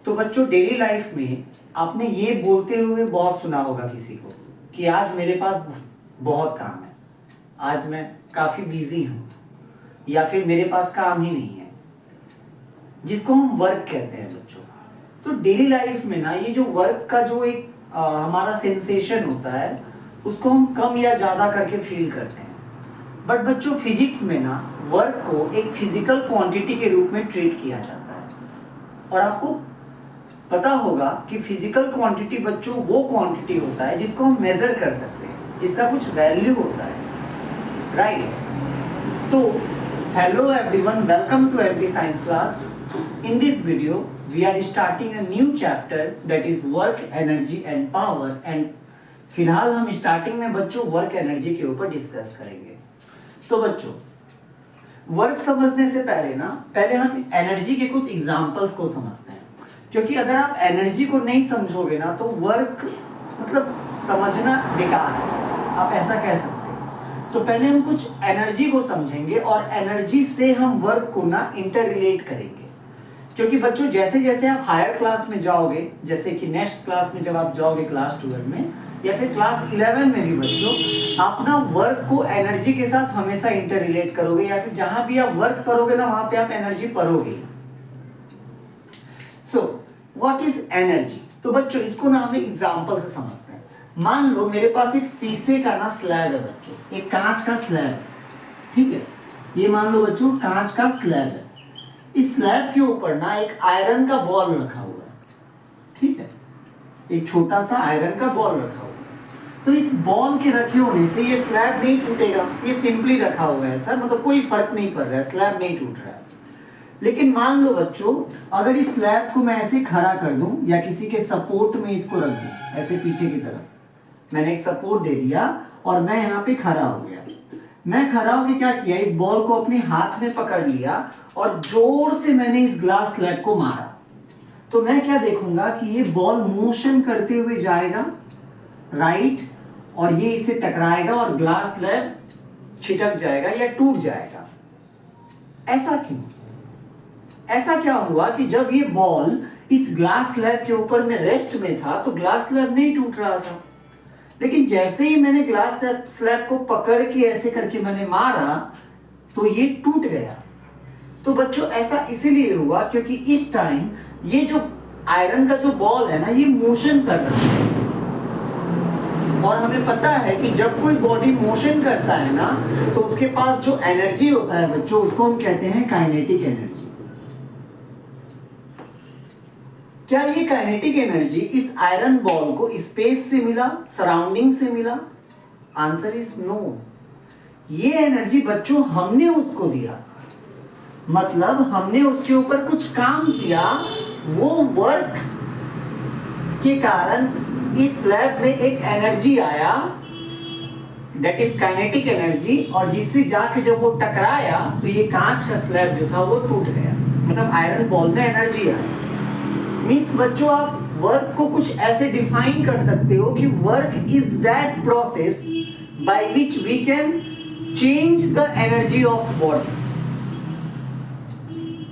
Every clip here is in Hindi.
तो बच्चों डेली लाइफ में आपने ये बोलते हुए बहुत सुना होगा किसी को कि आज मेरे पास बहुत काम है, आज मैं काफ़ी बिजी हूँ, या फिर मेरे पास काम ही नहीं है, जिसको हम वर्क कहते हैं बच्चों। तो डेली लाइफ में ना ये जो वर्क का जो एक हमारा सेंसेशन होता है उसको हम कम या ज़्यादा करके फील करते हैं। बट बच्चों फिजिक्स में ना वर्क को एक फिजिकल क्वांटिटी के रूप में ट्रीट किया जाता है। और आपको पता होगा कि फिजिकल क्वांटिटी बच्चों वो क्वांटिटी होता है जिसको हम मेजर कर सकते हैं, जिसका कुछ वैल्यू होता है, राइट? तो hello everyone, welcome to MP science class. In this video, we are starting a new chapter that is work, energy and power and फिलहाल हम स्टार्टिंग में बच्चों वर्क एनर्जी के ऊपर डिस्कस करेंगे। तो बच्चों वर्क समझने से पहले हम एनर्जी के कुछ एग्जांपल्स को समझते हैं, क्योंकि अगर आप एनर्जी को नहीं समझोगे ना तो वर्क मतलब समझना बेकार है, आप ऐसा कह सकते हैं। तो पहले हम कुछ एनर्जी को समझेंगे और एनर्जी से हम वर्क को ना इंटर रिलेट करेंगे, क्योंकि बच्चों जैसे जैसे आप हायर क्लास में जाओगे, जैसे कि नेक्स्ट क्लास में जब आप जाओगे क्लास 12 में या फिर क्लास 11 में भी बच्चों, आप ना वर्क को एनर्जी के साथ हमेशा इंटर रिलेट करोगे, या फिर जहां भी आप वर्क करोगे ना वहां पे आप एनर्जी पढ़ोगे। So what is energy? तो बच्चों इसको ना हम एक एग्जांपल से समझते हैं। मान लो मेरे पास एक शीशे का ना स्लैब है बच्चों, एक कांच का स्लैब है, ठीक है? ये मान लो बच्चों कांच का स्लैब है। इस स्लैब के ऊपर ना एक आयरन का बॉल रखा हुआ है, ठीक है? एक छोटा सा आयरन का बॉल रखा हुआ है। तो इस बॉल के रखे होने से ये स्लैब नहीं टूटेगा, ये सिंपली रखा हुआ है सर, मतलब कोई फर्क नहीं पड़ रहा है, स्लैब नहीं टूट रहा है। लेकिन मान लो बच्चों अगर इस स्लैब को मैं ऐसे खड़ा कर दूं या किसी के सपोर्ट में इसको रख दूं, ऐसे पीछे की तरफ मैंने एक सपोर्ट दे दिया और मैं यहाँ पे खड़ा हो गया। मैं खड़ा होकर क्या किया, इस बॉल को अपने हाथ में पकड़ लिया और जोर से मैंने इस ग्लास स्लैब को मारा। तो मैं क्या देखूंगा कि ये बॉल मोशन करते हुए जाएगा राइट, और ये इसे टकराएगा और ग्लास स्लैब छिटक जाएगा या टूट जाएगा। ऐसा क्यों? ऐसा क्या हुआ कि जब ये बॉल इस ग्लास स्लैब के ऊपर में रेस्ट में था तो ग्लास स्लैब नहीं टूट रहा था, लेकिन जैसे ही मैंने ग्लास स्लैब को पकड़ के ऐसे करके मैंने मारा तो ये टूट गया। तो बच्चों ऐसा इसीलिए हुआ क्योंकि इस टाइम ये जो आयरन का जो बॉल है ना ये मोशन कर रहा है, और हमें पता है कि जब कोई बॉडी मोशन करता है ना तो उसके पास जो एनर्जी होता है बच्चों उसको हम कहते हैं काइनेटिक एनर्जी। क्या ये काइनेटिक एनर्जी इस आयरन बॉल को स्पेस से मिला, सराउंडिंग से मिला? Answer is no. ये एनर्जी बच्चों हमने उसको दिया, मतलब हमने उसके ऊपर कुछ काम किया, वो वर्क के कारण इस स्लैब में एक एनर्जी आया दैट इज काइनेटिक एनर्जी, और जिससे जाके जब वो टकराया तो ये कांच का स्लैब जो था वो टूट गया, मतलब आयरन बॉल में एनर्जी आई। मीन्स बच्चों आप वर्क को कुछ ऐसे डिफाइन कर सकते हो कि work is that process by which we can change the energy of body.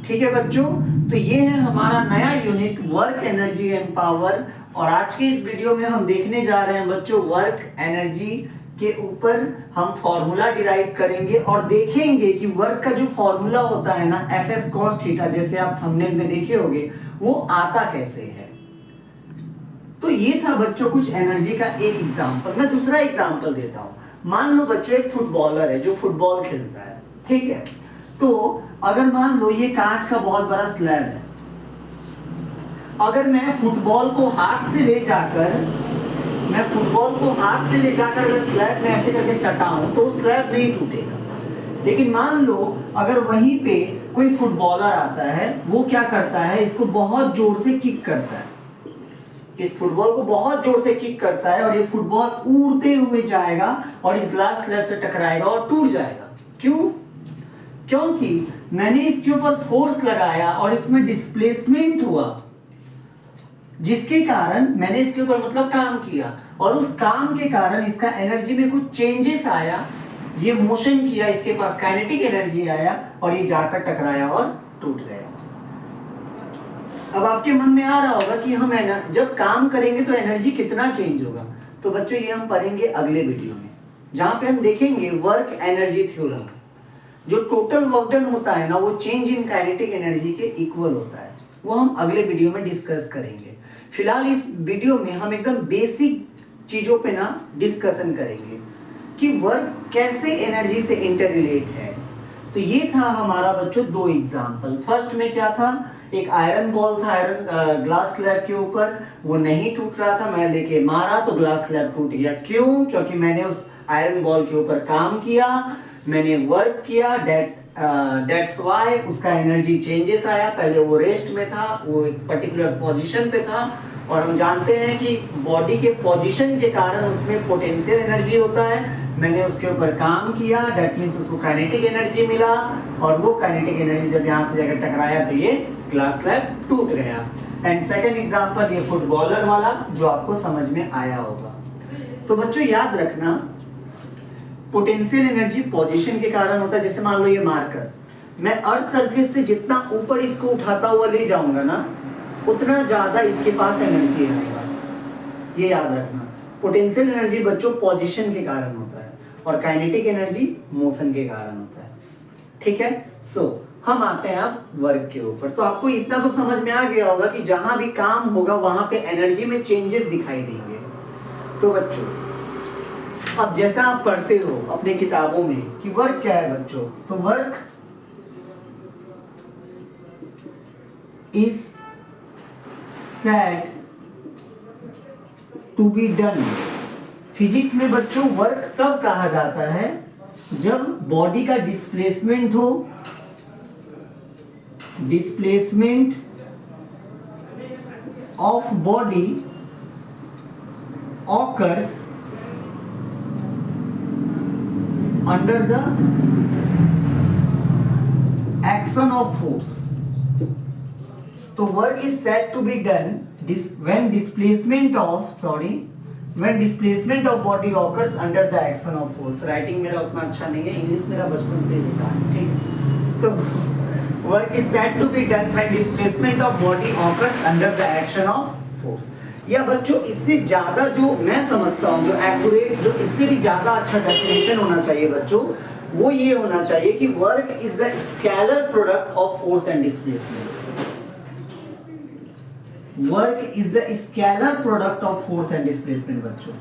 ठीक है बच्चों, तो ये है हमारा नया unit work, energy and power. और आज के इस वीडियो में हम देखने जा रहे हैं बच्चों वर्क एनर्जी के ऊपर हम फॉर्मूला डिराइव करेंगे और देखेंगे कि वर्क का जो फॉर्मूला होता है ना Fs cos थीटा, जैसे आप थंबनेल में देखे होंगे, वो आता कैसे है। तो ये था बच्चों कुछ एनर्जी का एक एग्जांपल। मैं दूसरा एग्जांपल देता हूं। मान लो बच्चों एक फुटबॉलर है जो फुटबॉल खेलता है, ठीक है? तो अगर मान लो ये कांच का बहुत बड़ा स्लैब है, अगर मैं फुटबॉल को हाथ से ले जाकर अगर स्लैब में ऐसे करके सटाऊं तो स्लैब नहीं टूटेगा। लेकिन मान लो अगर वहीं पे कोई फुटबॉलर आता है, वो क्या करता है, इसको बहुत जोर से किक करता है, इस फुटबॉल को बहुत जोर से किक करता है और ये फुटबॉल उड़ते हुए जाएगा और इस ग्लास स्लैब से टकराएगा और टूट जाएगा। क्यों? क्योंकि मैंने इसके ऊपर फोर्स लगाया और इसमें डिस्प्लेसमेंट हुआ, जिसके कारण मैंने इसके ऊपर मतलब काम किया, और उस काम के कारण इसका एनर्जी में कुछ चेंजेस आया, ये मोशन किया, इसके पास काइनेटिक एनर्जी आया और ये जाकर टकराया और टूट गया। अब आपके मन में आ रहा होगा कि हम जब काम करेंगे तो एनर्जी कितना चेंज होगा। तो बच्चों ये हम पढ़ेंगे अगले वीडियो में, जहां पे हम देखेंगे वर्क एनर्जी थ्योरम। जो टोटल वर्क डन होता है ना, वो चेंज इन काइनेटिक एनर्जी के इक्वल होता है। वो हम अगले वीडियो में डिस्कस करेंगे। फिलहाल इस वीडियो में हम एकदम बेसिक चीजों पे ना डिस्कशन करेंगे कि वर्क कैसे एनर्जी से इंटर रिलेट है। तो ये था हमारा बच्चों 2 एग्जाम्पल। फर्स्ट में क्या था, एक आयरन बॉल था आयरन ग्लास स्लैब के ऊपर, वो नहीं टूट रहा था, मैं लेके मारा तो ग्लास स्लैब टूट गया। क्यों? क्योंकि मैंने उस आयरन बॉल के ऊपर काम किया, मैंने वर्क किया, दैट्स व्हाई उसका एनर्जी चेंजेस आया। पहले वो रेस्ट में था, वो एक पर्टिकुलर पोजीशन पे था, और हम जानते हैं कि बॉडी के पोजीशन के कारण उसमें पोटेंशियल एनर्जी होता है। मैंने उसके ऊपर काम किया, दैट मीन्स उसको काइनेटिक एनर्जी मिला, और वो काइनेटिक एनर्जी जब यहाँ से जाकर टकराया तो ये ग्लास स्लैब टूट गया। एंड सेकंड एग्जांपल ये फुटबॉलर वाला, जो आपको समझ में आया होगा। तो बच्चों याद रखना, पोटेंशियल एनर्जी पोजीशन के कारण होता है। जैसे मान लो ये मार्कर, मैं अर्थ सरफेस से जितना ऊपर इसको उठाता हुआ ले जाऊंगा ना, उतना ज्यादा इसके पास एनर्जी आएगा। ये याद रखना, पोटेंशियल एनर्जी बच्चों पोजीशन के कारण होता है, और काइनेटिक एनर्जी मोशन के कारण होता है। ठीक है, सो हम आते हैं अब वर्क के ऊपर। तो आपको इतना तो समझ में आ गया होगा कि जहां भी काम होगा वहां पे एनर्जी में चेंजेस दिखाई देंगे। तो बच्चों अब जैसा आप पढ़ते हो अपने किताबों में कि वर्क क्या है बच्चों, तो work is said to be done. Physics में बच्चों वर्क तब कहा जाता है जब बॉडी का डिस्प्लेसमेंट हो, displacement of body occurs under the action of force. तो work is said to be done when displacement of body occurs under the action of force. Writing मेरा उतना अच्छा नहीं है, इंग्लिश मेरा बचपन से लिखा है, ठीक। तो work is said to be done when displacement of body occurs under the action of force. या बच्चों इससे ज्यादा जो मैं समझता हूँ, जो एक्यूरेट, जो इससे भी ज्यादा अच्छा डेफिनेशन होना चाहिए बच्चों, वो ये होना चाहिए कि work is the scalar product of force and displacement. Work is the scalar product of force and displacement बच्चों,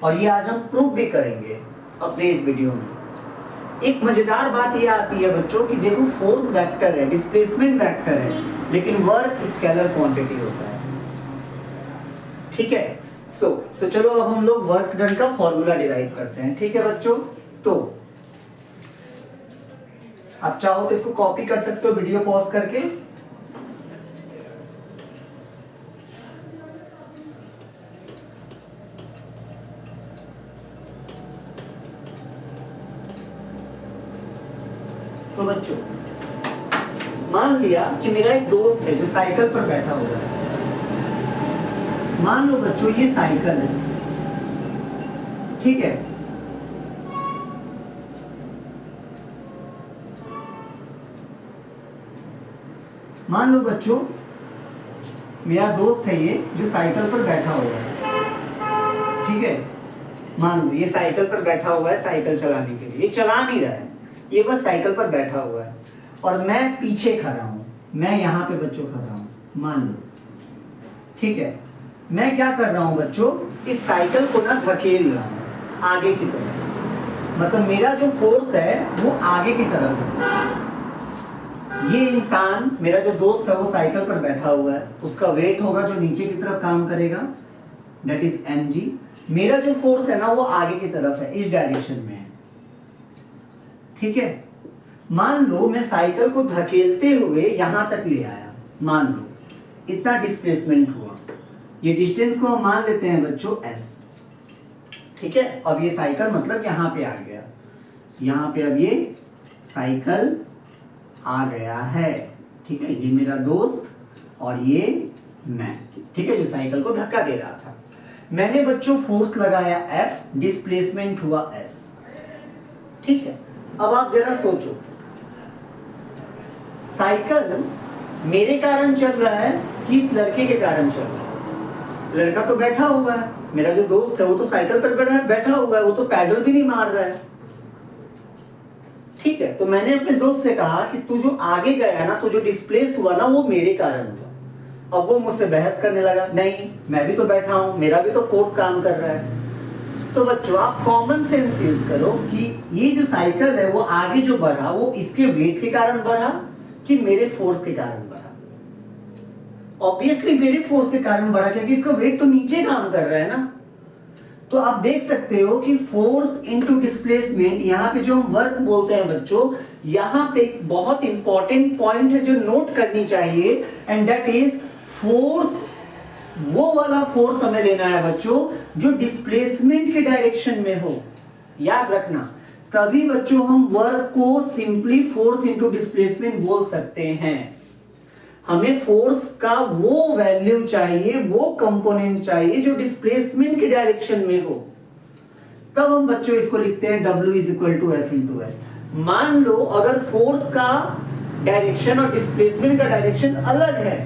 और ये आज हम प्रूव भी करेंगे अपने इस वीडियो में। एक मजेदार बात ये आती है बच्चों कि देखो फोर्स वेक्टर है, डिस्प्लेसमेंट वेक्टर है, लेकिन वर्क स्केलर क्वांटिटी होता है। ठीक है, तो चलो अब हम लोग वर्क डन का फॉर्मूला डिराइव करते हैं। ठीक है बच्चों, तो आप चाहो तो इसको कॉपी कर सकते हो वीडियो पॉज करके। तो बच्चों मान लिया कि मेरा एक दोस्त है जो साइकिल पर बैठा हुआ है। मान लो बच्चों ये साइकिल है, ठीक है। मान लो बच्चों मेरा दोस्त है ये जो साइकिल पर बैठा हुआ है, ठीक है। मान लो ये साइकिल पर बैठा हुआ है साइकिल चलाने के लिए, ये चला नहीं रहा है, ये बस साइकिल पर बैठा हुआ है, और मैं पीछे खड़ा हूं, मैं यहाँ पे बच्चों खड़ा हूं, मान लो, ठीक है। मैं क्या कर रहा हूं बच्चों, इस साइकिल को ना धकेल रहा हूं आगे की तरफ, मतलब मेरा जो फोर्स है वो आगे की तरफ है। ये इंसान, मेरा जो दोस्त है वो साइकिल पर बैठा हुआ है, उसका वेट होगा जो नीचे की तरफ काम करेगा, दैट इज mg। मेरा जो फोर्स है ना वो आगे की तरफ है, इस डायरेक्शन में है, ठीक है। मान लो मैं साइकिल को धकेलते हुए यहां तक ले आया, मान लो इतना डिस्प्लेसमेंट हुआ, ये डिस्टेंस को हम मान लेते हैं बच्चों s, ठीक है। अब ये साइकिल मतलब यहाँ पे आ गया, यहाँ पे अब ये साइकिल आ गया है, ठीक है। ये मेरा दोस्त और ये मैं, ठीक है, जो साइकिल को धक्का दे रहा था। मैंने बच्चों फोर्स लगाया F, डिस्प्लेसमेंट हुआ S, ठीक है। अब आप जरा सोचो, साइकिल मेरे कारण चल रहा है किस लड़के के कारण चल रहा है? लड़का तो बैठा हुआ है, मेरा जो दोस्त है वो तो साइकिल पर बैठा हुआ है, वो तो पैडल भी नहीं मार रहा है। ठीक है, तो मैंने अपने दोस्त से कहा कि तू जो आगे गया ना, तू जो डिस्प्लेस हुआ ना, वो मेरे कारण हुआ। अब वो मुझसे बहस करने लगा, नहीं मैं भी तो बैठा हूं, मेरा भी तो फोर्स काम कर रहा है। तो बच्चों आप कॉमन सेंस यूज करो कि ये जो साइकिल है वो आगे जो बढ़ा वो इसके वेट के कारण बढ़ा कि मेरे फोर्स के कारण बढ़ा? ऑब्वियसली मेरे फोर्स के कारण बढ़ा, क्योंकि इसका वेट तो नीचे काम कर रहा है ना। तो आप देख सकते हो कि फोर्स इनटू डिस्प्लेसमेंट, यहाँ पे जो हम वर्क बोलते हैं बच्चों, यहाँ पे एक बहुत इंपॉर्टेंट पॉइंट है जो नोट करनी चाहिए, एंड दैट इज फोर्स। वो वाला फोर्स हमें लेना है बच्चों जो डिस्प्लेसमेंट के डायरेक्शन में हो, याद रखना। तभी बच्चों हम वर्क को सिंपली फोर्स इनटू डिस्प्लेसमेंट बोल सकते हैं। हमें फोर्स का वो वैल्यू चाहिए, वो कंपोनेंट चाहिए जो डिस्प्लेसमेंट के डायरेक्शन में हो, तब हम बच्चों इसको लिखते हैं W is equal to F into S. मान लो अगर फोर्स का डायरेक्शन और डिस्प्लेसमेंट का डायरेक्शन अलग है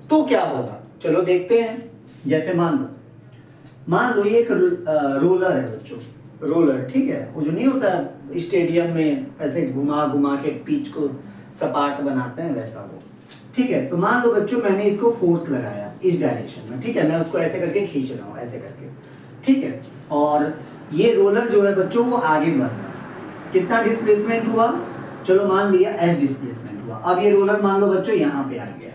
तो क्या होगा, चलो देखते हैं। जैसे मान लो ये एक रोलर है बच्चों, रोलर, ठीक है, वो जो नहीं होता स्टेडियम में ऐसे घुमा घुमा के पिच को सपाट बनाते हैं, वैसा वो। ठीक है, तो मान लो बच्चों मैंने इसको फोर्स लगाया इस डायरेक्शन में, ठीक है, मैं उसको ऐसे करके खींच रहा हूँ, ऐसे करके, ठीक है, और ये रोलर जो है बच्चों वो आगे बढ़ रहा है। कितना डिस्प्लेसमेंट हुआ, चलो मान लिया S डिस्प्लेसमेंट हुआ। अब ये रोलर मान लो बच्चों यहाँ पे आ गया,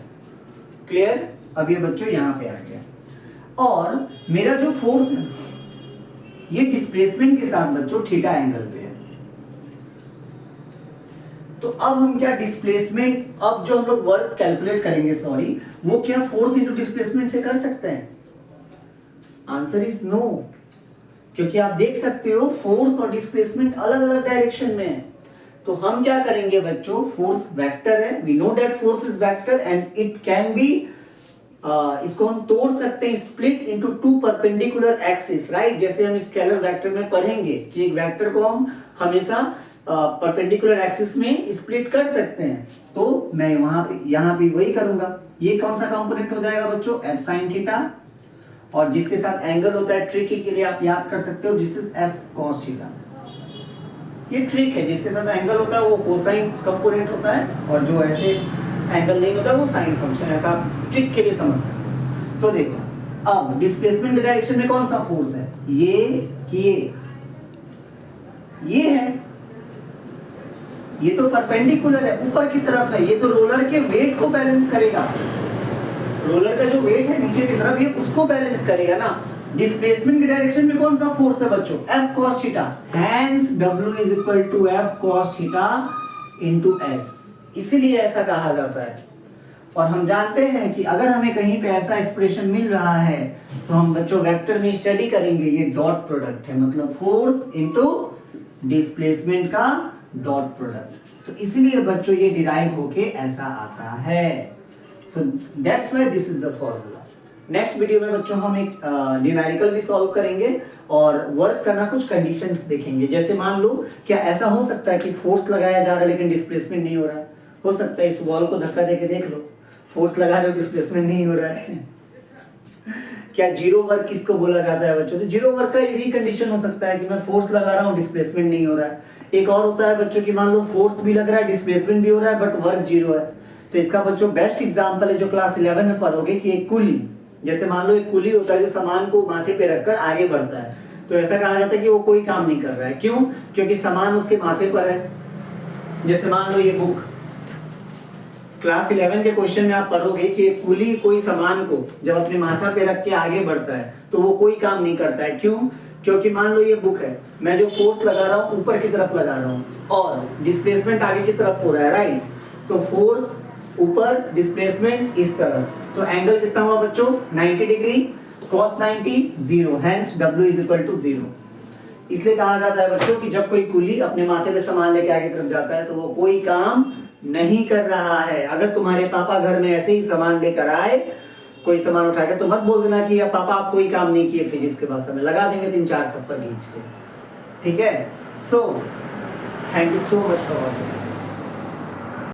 क्लियर? अब ये बच्चों यहाँ पे आ गया, और मेरा जो फोर्स है ये डिस्प्लेसमेंट के साथ बच्चों थीटा एंगल पे है। तो अब हम क्या डिस्प्लेसमेंट, अब जो हम लोग वर्क कैलकुलेट करेंगे, सॉरी, वो क्या फोर्स इनटू डिस्प्लेसमेंट से कर सकते हैं? आंसर इज नो, क्योंकि आप देख सकते हो फोर्स और डिस्प्लेसमेंट अलग अलग डायरेक्शन में है। तो हम क्या करेंगे बच्चों, फोर्स वेक्टर है, we know that force is vector and it can be, इसको हम तोड़ सकते हैं, split into two perpendicular axis, right? जैसे हम स्केलर वेक्टर में पढ़ेंगे कि एक वेक्टर को हम हमेशा परपेंडिकुलर एक्सिस में स्प्लिट कर सकते हैं। तो मैं वहां पे यहाँ पे वही करूंगा। ये कौन सा कंपोनेंट हो जाएगा बच्चों, F sin थीटा, और जिसके साथ एंगल होता है ट्रिक के लिए आप याद कर सकते हो, this is F cos theta. ये ट्रिक है, जिसके साथ एंगल होता है वो कोसाइन कंपोनेंट होता है, और जो ऐसे एंगल नहीं होता वो साइन फंक्शन, ऐसा ट्रिक के लिए समझ सकते हो। तो देखो अब डिस्प्लेसमेंट के डायरेक्शन में कौन सा फोर्स है, ये है, ये तो परपेंडिकुलर है, ऊपर की तरफ है, ये तो रोलर के वेट को बैलेंस करेगा, रोलर का जो वेट है नीचे की तरफ ये उसको बैलेंस करेगा ना। डिस्प्लेसमेंट के डायरेक्शन में कौन सा फोर्स है बच्चों, F cos theta, hence W is equal to F cos theta into S, इसीलिए ऐसा कहा जाता है। और हम जानते हैं कि अगर हमें कहीं पे ऐसा एक्सप्रेशन मिल रहा है तो हम बच्चों वेक्टर में स्टडी करेंगे, ये डॉट प्रोडक्ट है, मतलब फोर्स इनटू डिस्प्लेसमेंट का डॉट प्रोडक्ट। तो इसीलिए बच्चों ये डिराइव होके ऐसा आता है। So that's why this is the formula. Next video में बच्चों हम एक न्यूमेरिकल भी सॉल्व करेंगे और वर्क करना कुछ कंडीशंस देखेंगे। जैसे मान लो क्या ऐसा हो सकता है कि फोर्स लगाया जा रहा है लेकिन डिस्प्लेसमेंट नहीं हो रहा है? हो सकता है, इस वॉल को धक्का देके देख लो, फोर्स लगा रहे हो डिस्प्लेसमेंट नहीं हो रहा है। क्या जीरो वर्क किसको बोला जाता है बच्चों? तो जीरो वर्क का ये भी कंडीशन हो सकता है कि मैं फोर्स लगा रहा हूँ डिस्प्लेसमेंट नहीं हो रहा है। एक और होता है बच्चों की मान लो फोर्स भी लग रहा है डिस्प्लेसमेंट भी हो रहा है बट वर्क जीरो है। तो इसका बच्चों बेस्ट एग्जांपल है जो क्लास 11 में पढ़ोगे कि एक कुली, जैसे मान लो एक कुली होता है जो सामान को माथे पे रखकर आगे बढ़ता है, तो ऐसा कहा जाता है कि वो कोई काम नहीं कर रहा है। क्यों? क्योंकि सामान उसके माथे पर है। जैसे मान लो ये बुक, क्लास 11 के क्वेश्चन में आप पढ़ोगे कि एक कुली कोई सामान को जब अपने माथा पे रख के आगे बढ़ता है तो वो कोई काम नहीं करता है। क्यों? क्योंकि मान लो ये बुक है, मैं जो फोर्स लगा रहा हूँ ऊपर की तरफ लगा रहा हूँ और डिस्प्लेसमेंट आगे की तरफ हो रहा है, राइट? तो फोर्स ऊपर, डिस्प्लेसमेंट इस तरफ, तो एंगल कितना हुआ बच्चों? 90 degree, cos 90 0, hence W is equal to 0। इसलिए कहा जाता है बच्चों कि जब कोई कुली अपने माथे पे सामान लेके आगे तरफ जाता है तो वो कोई काम नहीं कर रहा है। अगर तुम्हारे पापा घर में ऐसे ही सामान लेकर आए, कोई सामान उठाकर, तो मत बोल देना कि पापा आप कोई काम नहीं किए, फिजिक्स के पास हमें लगा देंगे 3-4 थप्पड़ खींच के। ठीक है? So thank you so much for watching.